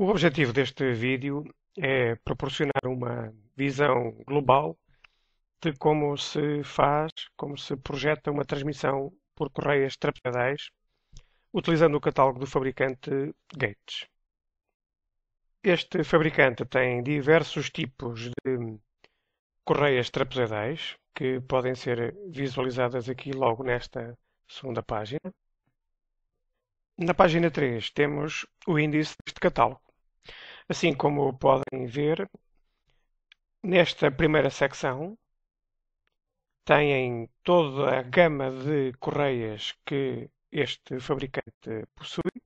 O objetivo deste vídeo é proporcionar uma visão global de como se faz, como se projeta uma transmissão por correias trapezoidais, utilizando o catálogo do fabricante Gates. Este fabricante tem diversos tipos de correias trapezoidais que podem ser visualizadas aqui logo nesta segunda página. Na página 3 temos o índice deste catálogo. Assim como podem ver, nesta primeira secção têm toda a gama de correias que este fabricante possui,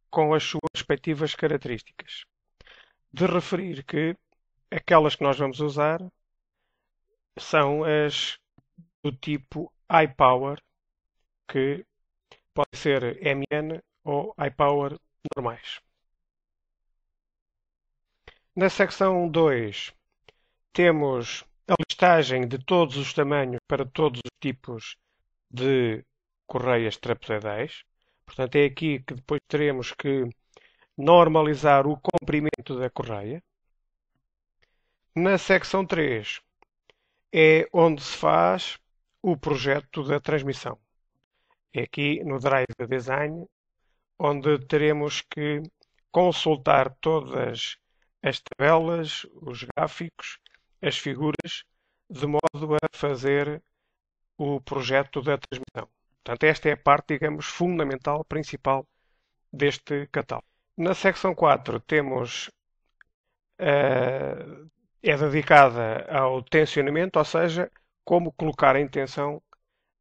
com as suas respectivas características. De referir que aquelas que nós vamos usar são as do tipo iPower, que pode ser MN ou iPower normais. Na secção 2 temos a listagem de todos os tamanhos para todos os tipos de correias trapezoidais. Portanto, é aqui que depois teremos que normalizar o comprimento da correia. Na secção 3 é onde se faz o projeto da transmissão. É aqui no Drive Design, onde teremos que consultar todas as tabelas, os gráficos, as figuras, de modo a fazer o projeto da transmissão. Portanto, esta é a parte, digamos, fundamental, principal deste catálogo. Na secção 4 temos é dedicada ao tensionamento, ou seja, como colocar em tensão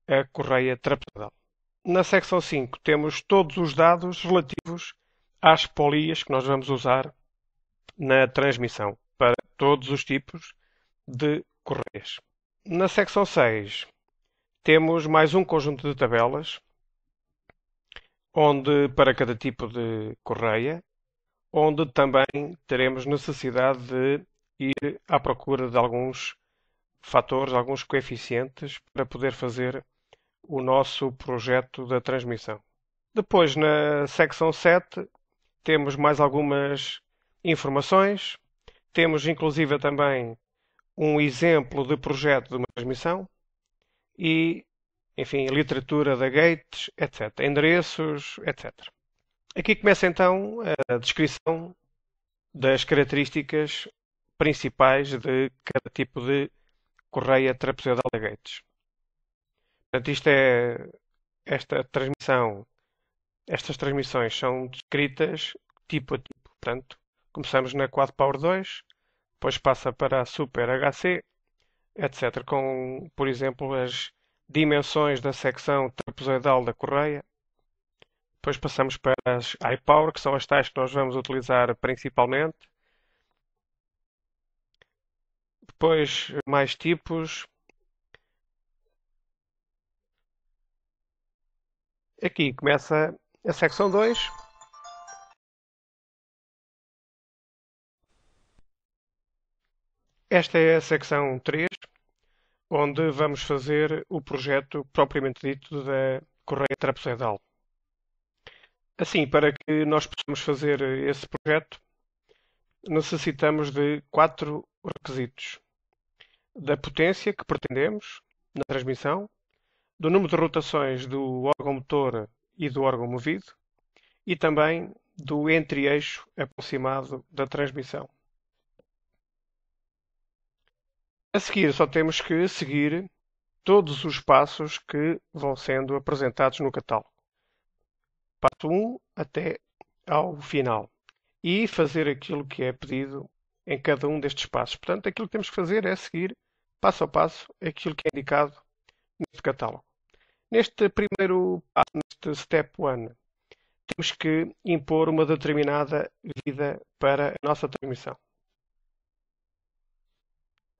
a correia trapezoidal. Na secção 5 temos todos os dados relativos às polias que nós vamos usar na transmissão para todos os tipos de correias. Na secção 6 temos mais um conjunto de tabelas, onde para cada tipo de correia, onde também teremos necessidade de ir à procura de alguns fatores, alguns coeficientes, para poder fazer o nosso projeto da transmissão. Depois, na secção 7, temos mais algumas informações. Temos, inclusive, também um exemplo de projeto de uma transmissão e, enfim, literatura da Gates, etc. Endereços, etc. Aqui começa então a descrição das características principais de cada tipo de correia trapezoidal da Gates. Portanto, esta transmissão, estas transmissões são descritas tipo a tipo. Portanto, começamos na Quad Power 2, depois passa para a Super HC, etc. Com, por exemplo, as dimensões da secção trapezoidal da correia. Depois passamos para as iPower, que são as tais que nós vamos utilizar principalmente. Depois, mais tipos. Aqui começa a secção 2. Esta é a secção 3, onde vamos fazer o projeto propriamente dito da correia trapezoidal. Assim, para que nós possamos fazer esse projeto, necessitamos de 4 requisitos: da potência que pretendemos na transmissão, do número de rotações do órgão motor e do órgão movido e também do entre-eixo aproximado da transmissão. A seguir, só temos que seguir todos os passos que vão sendo apresentados no catálogo. Passo 1 até ao final. E fazer aquilo que é pedido em cada um destes passos. Portanto, aquilo que temos que fazer é seguir passo a passo aquilo que é indicado neste catálogo. Neste primeiro passo, neste Step 1, temos que impor uma determinada vida para a nossa transmissão.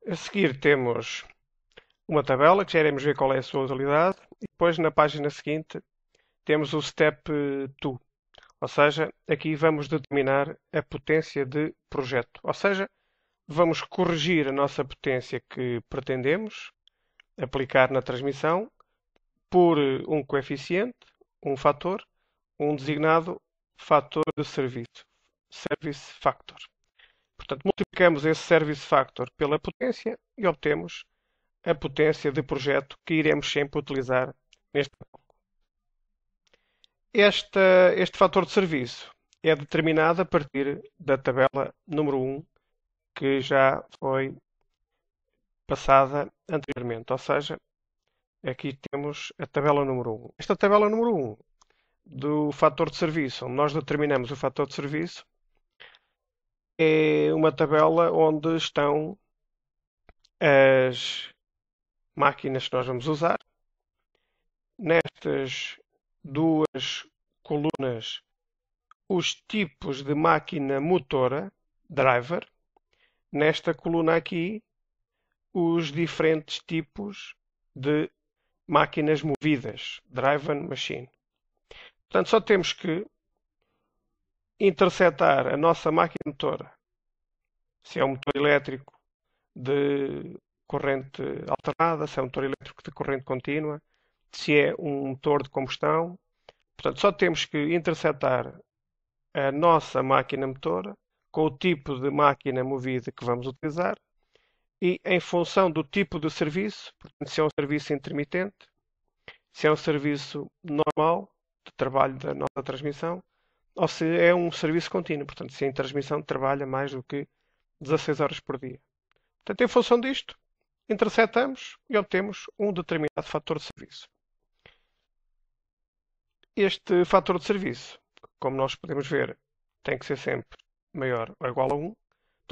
A seguir temos uma tabela, que já iremos ver qual é a sua utilidade, e depois na página seguinte temos o Step 2, ou seja, aqui vamos determinar a potência de projeto, ou seja, vamos corrigir a nossa potência que pretendemos aplicar na transmissão por um coeficiente, um fator, um designado fator de serviço, service factor. Portanto, multiplicamos esse service factor pela potência e obtemos a potência de projeto que iremos sempre utilizar neste cálculo. Este fator de serviço é determinado a partir da tabela número 1, que já foi passada anteriormente. Ou seja, aqui temos a tabela número 1. Esta tabela número 1 do fator de serviço, onde nós determinamos o fator de serviço, é uma tabela onde estão as máquinas que nós vamos usar. Nestas duas colunas, os tipos de máquina motora, driver. Nesta coluna aqui, os diferentes tipos de máquinas movidas, driven machine. Portanto, só temos que intersetar a nossa máquina motora, se é um motor elétrico de corrente alternada, se é um motor elétrico de corrente contínua, se é um motor de combustão. Portanto, só temos que intersetar a nossa máquina motora com o tipo de máquina movida que vamos utilizar e, em função do tipo de serviço, portanto, se é um serviço intermitente, se é um serviço normal de trabalho da nossa transmissão, ou se é um serviço contínuo, portanto, se a transmissão trabalha mais do que 16 horas por dia. Portanto, em função disto, intersetamos e obtemos um determinado fator de serviço. Este fator de serviço, como nós podemos ver, tem que ser sempre maior ou igual a 1.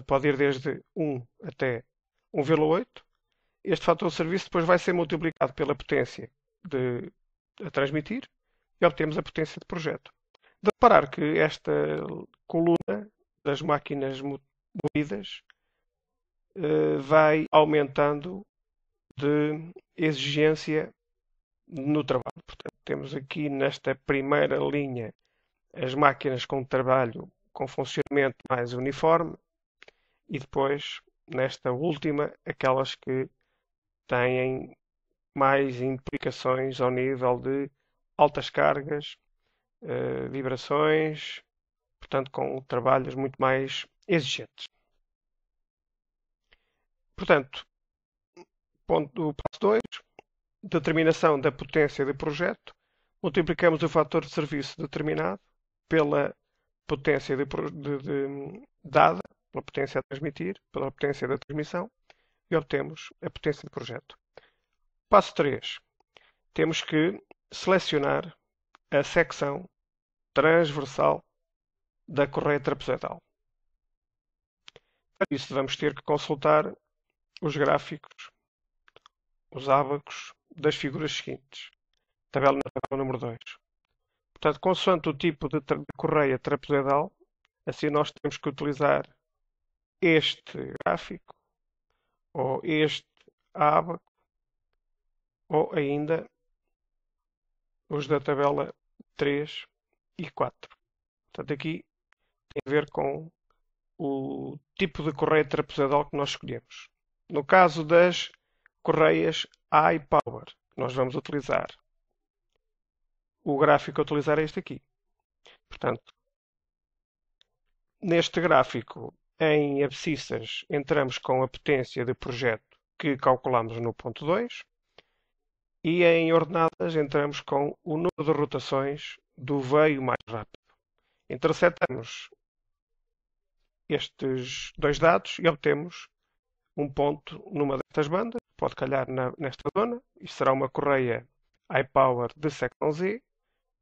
Pode ir desde 1 até 1,8. Este fator de serviço depois vai ser multiplicado pela potência a transmitir e obtemos a potência de projeto. De reparar que esta coluna das máquinas movidas vai aumentando de exigência no trabalho. Portanto, temos aqui nesta primeira linha as máquinas com trabalho com funcionamento mais uniforme e depois, nesta última, aquelas que têm mais implicações ao nível de altas cargas, vibrações, portanto, com trabalhos muito mais exigentes. Portanto, o passo 2, determinação da potência de projeto. Multiplicamos o fator de serviço determinado pela potência dada, pela potência a transmitir, pela potência da transmissão e obtemos a potência de projeto. Passo 3. Temos que selecionar a secção transversal da correia trapezoidal. Para isso vamos ter que consultar os gráficos, os ábacos das figuras seguintes. Tabela número 2. Portanto, consoante o tipo de correia trapezoidal, assim nós temos que utilizar este gráfico, ou este ábaco, ou ainda os da tabela 3 e 4. Portanto, aqui tem a ver com o tipo de correia trapezoidal que nós escolhemos. No caso das correias high power, que nós vamos utilizar, o gráfico a utilizar é este aqui. Portanto, neste gráfico, em abscissas, entramos com a potência de projeto que calculamos no ponto 2 e em ordenadas entramos com o número de rotações do veio mais rápido. Intersetamos estes dois dados e obtemos um ponto numa destas bandas, pode calhar nesta zona, isto será uma correia high power de secção Z.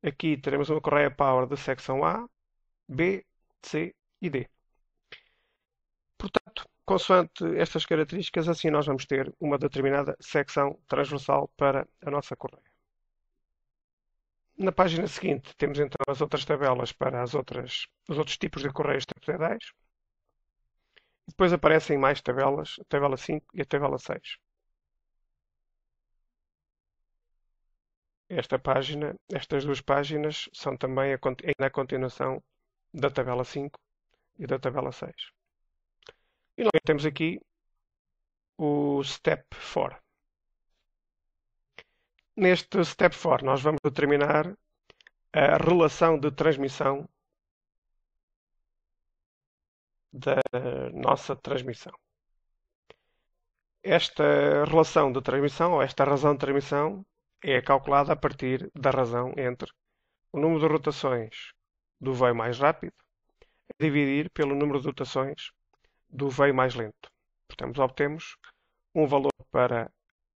Aqui teremos uma correia power de secção A, B, C e D. Portanto, consoante estas características, assim nós vamos ter uma determinada secção transversal para a nossa correia. Na página seguinte temos então as outras tabelas para os outros tipos de correias trapezoidais. Depois aparecem mais tabelas, a tabela 5 e a tabela 6. Estas duas páginas são também a continuação da tabela 5 e da tabela 6. E nós temos aqui o Step 4. Neste Step 4 nós vamos determinar a relação de transmissão da nossa transmissão. Esta relação de transmissão, ou esta razão de transmissão, é calculada a partir da razão entre o número de rotações do veio mais rápido a dividir pelo número de rotações do veio mais lento. Portanto, obtemos um valor para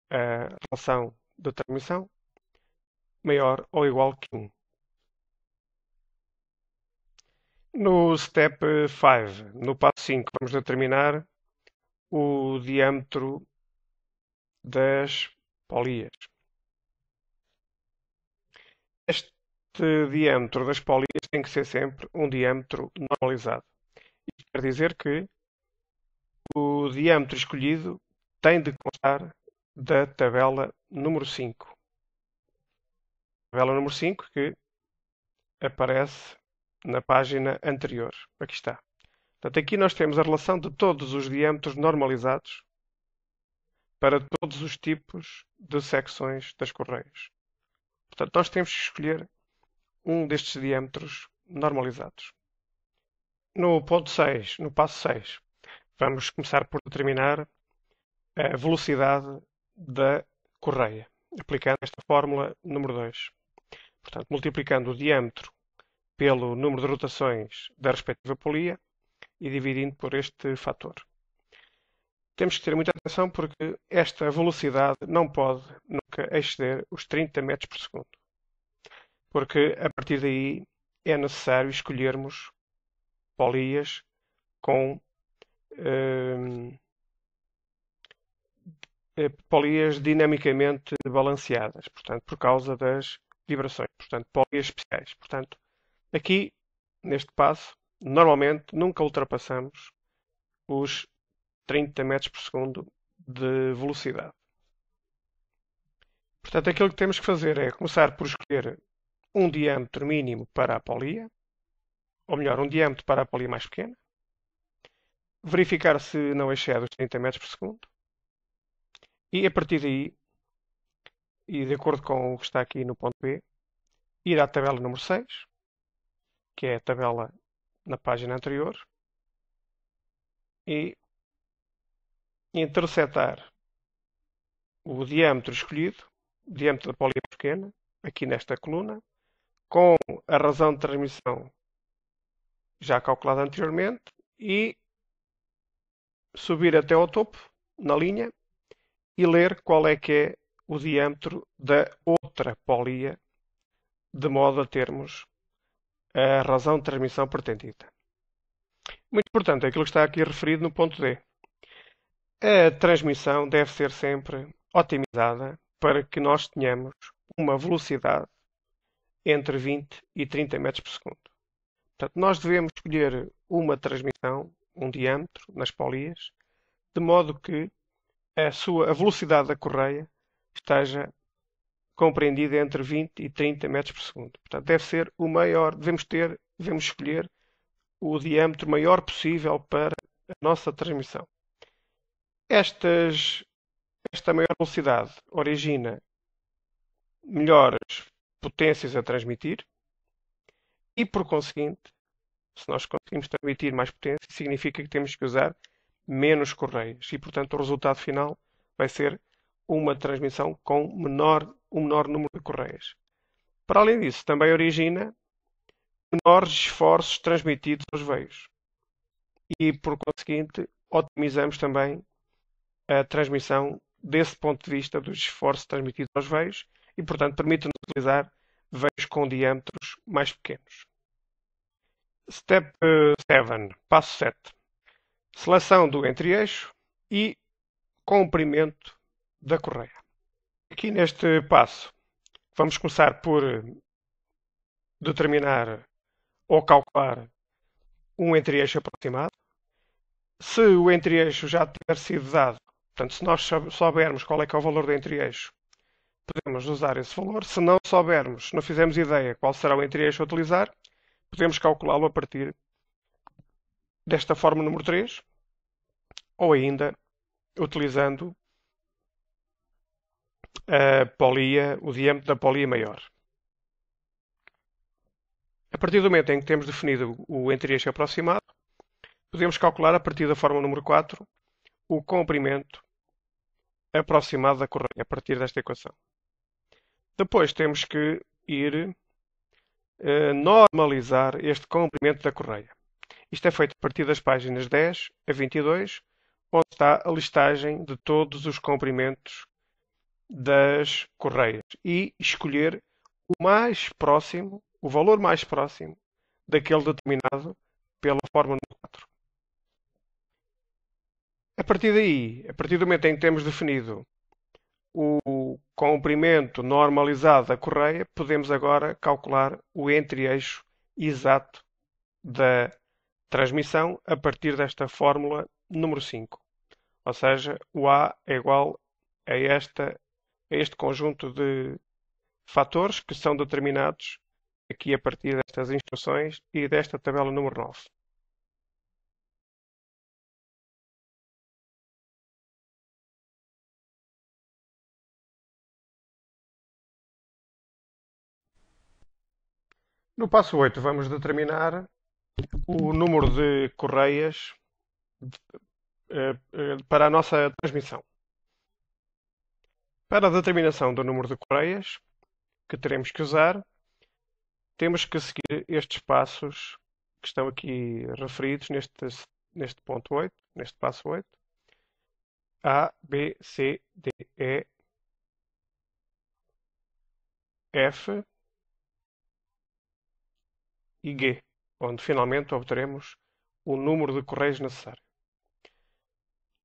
a relação de transmissão maior ou igual que 1. No step 5, no passo 5, vamos determinar o diâmetro das polias. Este diâmetro das polias tem que ser sempre um diâmetro normalizado. Isto quer dizer que o diâmetro escolhido tem de constar da tabela número 5. Tabela número 5 que aparece na página anterior. Aqui está. Portanto, aqui nós temos a relação de todos os diâmetros normalizados para todos os tipos de secções das correias. Portanto, nós temos que escolher um destes diâmetros normalizados. No ponto 6, no passo 6, vamos começar por determinar a velocidade da correia, aplicando esta fórmula número 2. Portanto, multiplicando o diâmetro pelo número de rotações da respectiva polia e dividindo por este fator. Temos que ter muita atenção porque esta velocidade não pode nunca exceder os 30 metros por segundo. Porque a partir daí é necessário escolhermos polias com polias dinamicamente balanceadas, portanto, por causa das vibrações, portanto, polias especiais. Portanto, aqui, neste passo, normalmente nunca ultrapassamos os 30 metros por segundo de velocidade. Portanto, aquilo que temos que fazer é começar por escolher um diâmetro mínimo para a polia, ou melhor, um diâmetro para a polia mais pequena, verificar se não excede os 30 metros por segundo, e a partir daí, e de acordo com o que está aqui no ponto B, ir à tabela número 6, que é a tabela na página anterior, e intersetar o diâmetro escolhido, o diâmetro da polia pequena, aqui nesta coluna, com a razão de transmissão já calculada anteriormente e subir até ao topo, na linha, e ler qual é que é o diâmetro da outra polia, de modo a termos a razão de transmissão pretendida. Muito importante, aquilo que está aqui referido no ponto D. A transmissão deve ser sempre otimizada para que nós tenhamos uma velocidade entre 20 e 30 metros por segundo. Portanto, nós devemos escolher uma transmissão, um diâmetro nas polias, de modo que a velocidade da correia esteja compreendida entre 20 e 30 metros por segundo. Portanto, deve ser o maior, devemos escolher o diâmetro maior possível para a nossa transmissão. Esta maior velocidade origina melhores potências a transmitir e, por conseguinte, se nós conseguimos transmitir mais potência, significa que temos que usar menos correias e, portanto, o resultado final vai ser uma transmissão com um menor número de correias. Para além disso, também origina menores esforços transmitidos aos veios e, por conseguinte, otimizamos também a transmissão desse ponto de vista dos esforços transmitidos aos veios e, portanto, permite-nos utilizar veios com diâmetros mais pequenos. Step 7, passo 7. Seleção do entre-eixo e comprimento da correia. Aqui neste passo, vamos começar por determinar ou calcular um entre-eixo aproximado. Se o entre-eixo já tiver sido dado, portanto, se nós soubermos qual é que é o valor do entre-eixo, podemos usar esse valor. Se não soubermos, se não fizermos ideia qual será o entre-eixo a utilizar, podemos calculá-lo a partir desta forma número 3, ou ainda utilizando a polia, o diâmetro da polia maior. A partir do momento em que temos definido o entre-eixo aproximado, podemos calcular a partir da fórmula número 4 o comprimento aproximado da correia, a partir desta equação. Depois temos que ir normalizar este comprimento da correia. Isto é feito a partir das páginas 10 a 22, onde está a listagem de todos os comprimentos das correias e escolher o mais próximo, o valor mais próximo daquele determinado pela fórmula 4. A partir daí, a partir do momento em que temos definido o comprimento normalizado da correia, podemos agora calcular o entre-eixo exato da transmissão a partir desta fórmula número 5. Ou seja, o A é igual a este conjunto de fatores que são determinados aqui a partir destas instruções e desta tabela número 9. No passo 8 vamos determinar o número de correias para a nossa transmissão. Para a determinação do número de correias que teremos que usar, temos que seguir estes passos que estão aqui referidos neste ponto 8, neste passo 8. A, B, C, D, E, F e G, onde finalmente obteremos o número de correios necessário.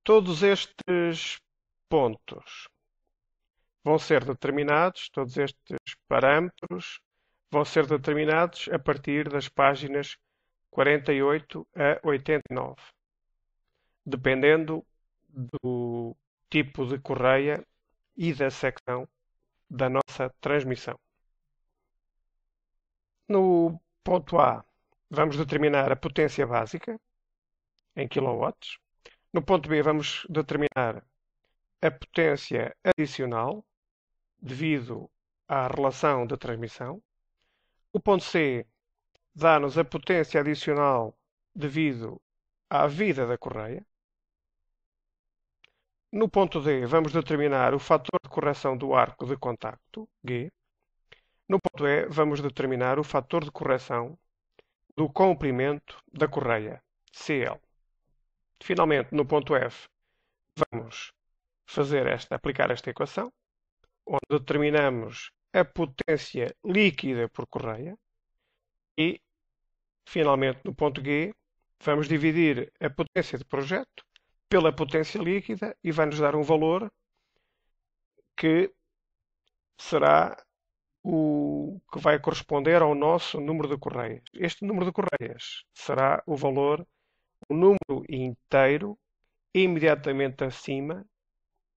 Todos estes pontos vão ser determinados, todos estes parâmetros vão ser determinados a partir das páginas 48 a 89, dependendo do tipo de correia e da secção da nossa transmissão. No ponto A, vamos determinar a potência básica em kilowatts. No ponto B, vamos determinar a potência adicional devido à relação de transmissão. O ponto C dá-nos a potência adicional devido à vida da correia. No ponto D, vamos determinar o fator de correção do arco de contacto, G. No ponto E, vamos determinar o fator de correção do comprimento da correia, CL. Finalmente, no ponto F, vamos aplicar esta equação, onde determinamos a potência líquida por correia e, finalmente, no ponto G, vamos dividir a potência de projeto pela potência líquida e vai-nos dar um valor que será o que vai corresponder ao nosso número de correias. Este número de correias será o número inteiro imediatamente acima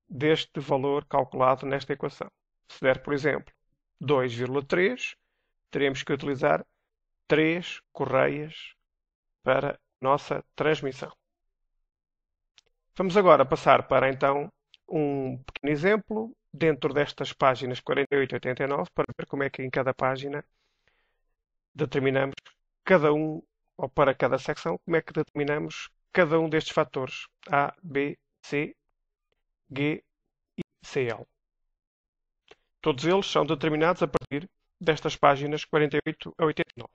deste valor calculado nesta equação. Se der, por exemplo, 2,3, teremos que utilizar 3 correias para a nossa transmissão. Vamos agora passar para, então, um pequeno exemplo dentro destas páginas 48 e 89 para ver como é que em cada página determinamos cada um, ou para cada secção, como é que determinamos cada um destes fatores A, B, C, G e CL. Todos eles são determinados a partir destas páginas 48 a 89.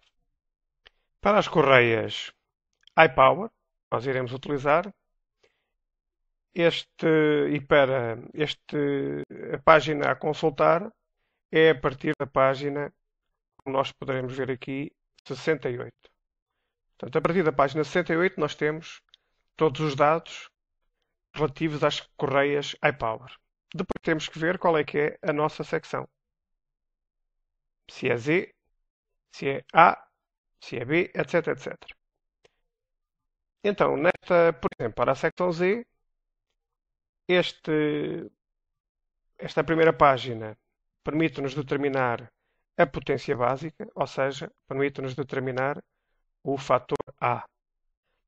Para as correias iPower, nós iremos utilizar a página a consultar é a partir da página, como nós poderemos ver aqui, 68. Portanto, a partir da página 68 nós temos todos os dados relativos às correias iPower. Depois temos que ver qual é que é a nossa secção. Se é Z, se é A, se é B, etc, etc. Então, por exemplo, para a secção Z, esta primeira página permite-nos determinar a potência básica, ou seja, permite-nos determinar o fator A.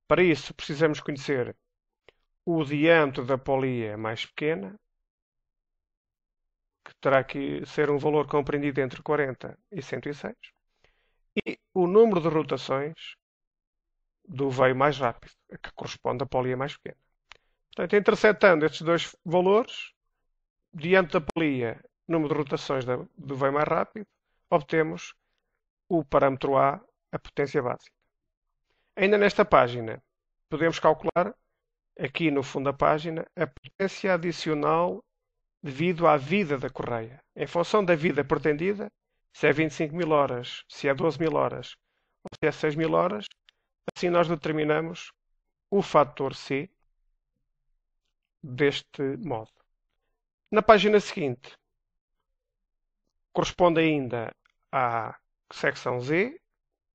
Para isso, precisamos conhecer o diâmetro da polia mais pequena, que terá que ser um valor compreendido entre 40 e 106, e o número de rotações do veio mais rápido, que corresponde à polia mais pequena. Portanto, interceptando estes dois valores, diante da polia, número de rotações do veio mais rápido, obtemos o parâmetro a potência básica. Ainda nesta página, podemos calcular, aqui no fundo da página, a potência adicional devido à vida da correia. Em função da vida pretendida, se é 25.000 horas, se é 12.000 horas ou se é 6.000 horas, assim nós determinamos o fator C deste modo. Na página seguinte, corresponde ainda à secção Z,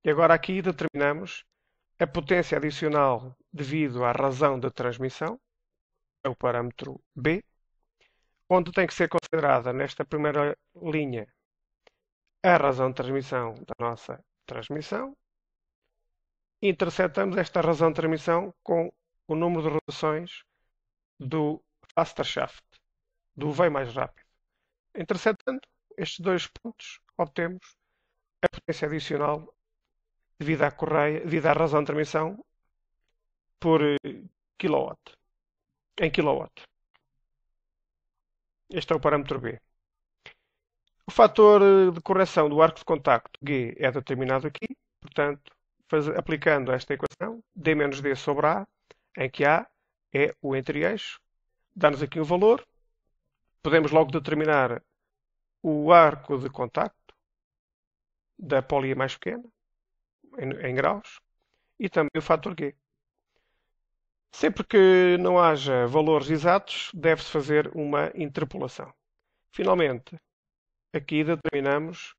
e agora aqui determinamos a potência adicional devido à razão de transmissão, é o parâmetro B, onde tem que ser considerada nesta primeira linha a razão de transmissão da nossa transmissão. Interceptamos esta razão de transmissão com o número de rotações do faster shaft, do veio mais rápido. Interceptando estes dois pontos, obtemos a potência adicional devido à correia, devido à razão de transmissão por kilowatt, em kilowatt. Este é o parâmetro B. O fator de correção do arco de contacto G é determinado aqui, portanto, aplicando esta equação, D menos D sobre A, em que A é o entre-eixo, dá-nos aqui um valor. Podemos logo determinar o arco de contacto da polia mais pequena, em graus, e também o fator G. Sempre que não haja valores exatos, deve-se fazer uma interpolação. Finalmente, aqui determinamos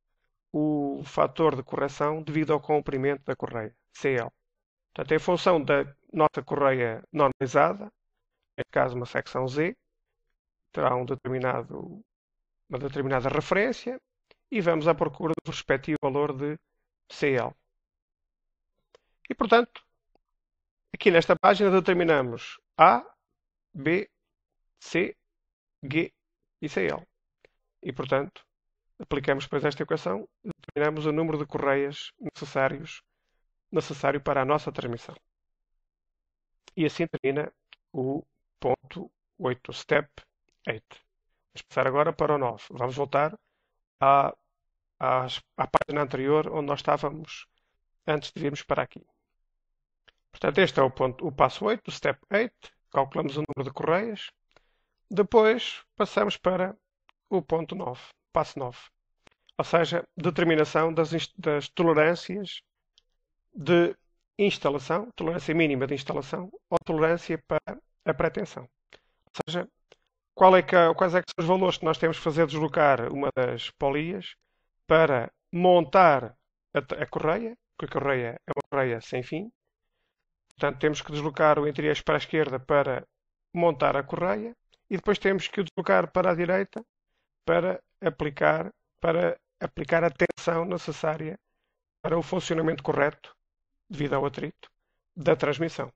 o fator de correção devido ao comprimento da correia, CL. Portanto, em função da nossa correia normalizada, neste caso uma secção Z, terá uma determinada referência e vamos à procura do respectivo valor de CL. E, portanto, aqui nesta página determinamos A, B, C, G e CL. E, portanto, aplicamos depois esta equação e determinamos o número de correias necessário para a nossa transmissão. E assim termina o ponto 8, step 8. Vamos passar agora para o 9. Vamos voltar à página anterior onde nós estávamos antes de virmos para aqui. Portanto, este é o passo 8, o step 8. Calculamos o número de correias. Depois passamos para o ponto 9, passo 9. Ou seja, determinação das tolerâncias de instalação, tolerância mínima de instalação ou tolerância para a pretensão. Ou seja, quais é que são os valores que nós temos que fazer deslocar uma das polias para montar a correia, porque a correia é uma correia sem fim. Portanto, temos que deslocar o entre-eixo para a esquerda para montar a correia e depois temos que o deslocar para a direita para aplicar a tensão necessária para o funcionamento correto, devido ao atrito, da transmissão.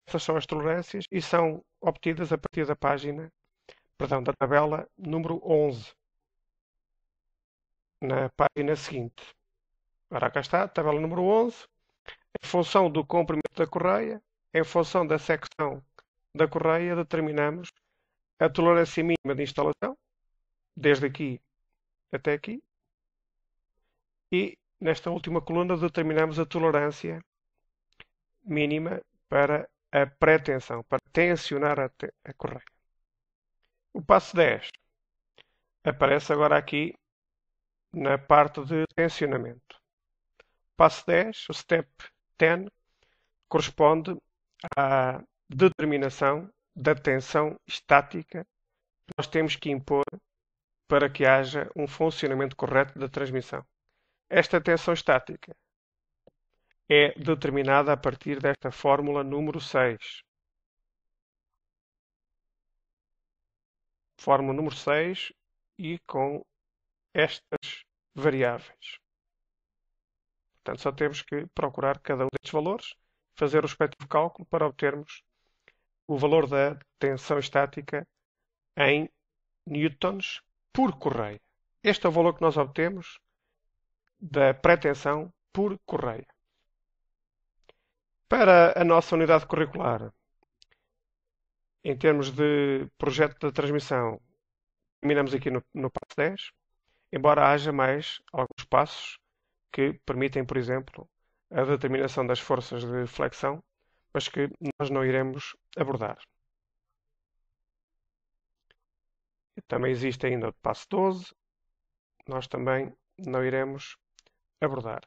Estas são as tolerâncias e são obtidas a partir da da tabela número 11, na página seguinte. Ora, cá está, tabela número 11. Em função do comprimento da correia, em função da secção da correia, determinamos a tolerância mínima de instalação, desde aqui até aqui, e nesta última coluna determinamos a tolerância mínima para a pré-tensão, para tensionar a correia. O passo 10 aparece agora aqui na parte de tensionamento. O passo 10, o step 10, corresponde à determinação da tensão estática que nós temos que impor para que haja um funcionamento correto da transmissão. Esta tensão estática é determinada a partir desta fórmula número 6. Fórmula número 6 e com estas variáveis. Portanto, só temos que procurar cada um destes valores, fazer o respectivo cálculo para obtermos o valor da tensão estática em newtons por correia. Este é o valor que nós obtemos da pré-tensão por correia. Para a nossa unidade curricular, em termos de projeto de transmissão, terminamos aqui no passo 10, embora haja mais alguns passos que permitem, por exemplo, a determinação das forças de flexão, mas que nós não iremos abordar. Também existe ainda o passo 12, nós também não iremos abordar.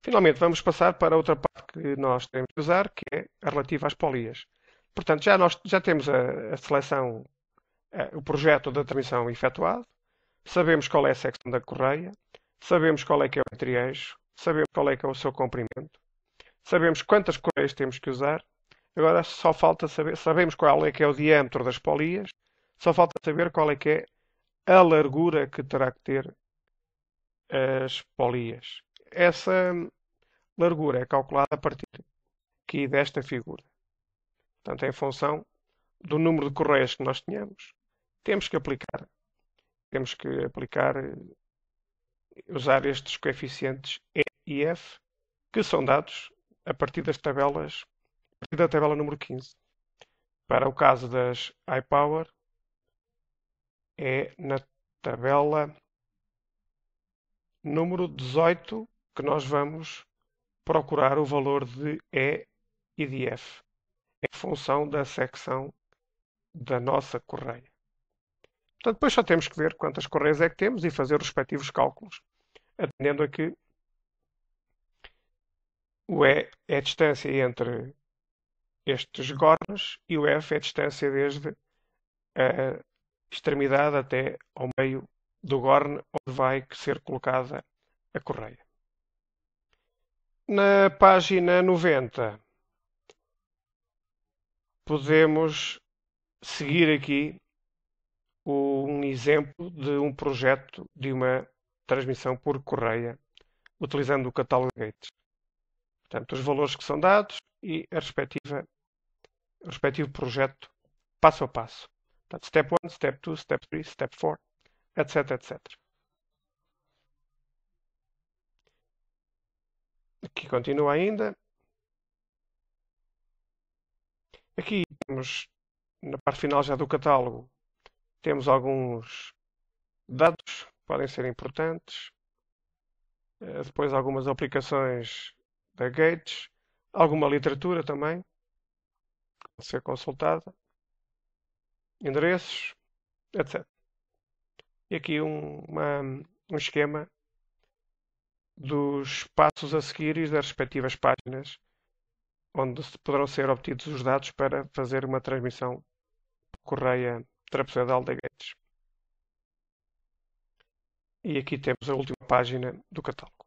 Finalmente, vamos passar para outra parte que nós temos de usar, que é a relativa às polias. Portanto, nós já temos a seleção, o projeto da transmissão efetuado, sabemos qual é a secção da correia, sabemos qual é que é o entre-eixo, sabemos qual é que é o seu comprimento, sabemos quantas correias temos que usar. Agora só falta saber, sabemos qual é que é o diâmetro das polias, só falta saber qual é que é a largura que terá que ter as polias. Essa largura é calculada a partir aqui desta figura. Portanto, em função do número de correias que nós tenhamos, temos que aplicar, usar estes coeficientes E e F, que são dados a partir das tabelas, a partir da tabela número 15. Para o caso das iPower, é na tabela número 18 que nós vamos procurar o valor de E e de F, em função da secção da nossa correia. Portanto, depois só temos que ver quantas correias é que temos e fazer os respectivos cálculos, atendendo a que o E é a distância entre estes gornos e o F é a distância desde a extremidade até ao meio do gorno onde vai ser colocada a correia. Na página 90 podemos seguir aqui um exemplo de um projeto de uma transmissão por correia utilizando o catálogo Gates. Portanto, os valores que são dados e o respectivo projeto passo a passo. Portanto, step 1, step 2, step 3, step 4, etc, etc. Aqui continua ainda. Aqui temos, na parte final já do catálogo, temos alguns dados que podem ser importantes. Depois algumas aplicações da Gates, alguma literatura também a ser consultada, endereços, etc. E aqui um esquema dos passos a seguir e das respectivas páginas onde poderão ser obtidos os dados para fazer uma transmissão por correia trapezoidal da Gates. E aqui temos a última página do catálogo.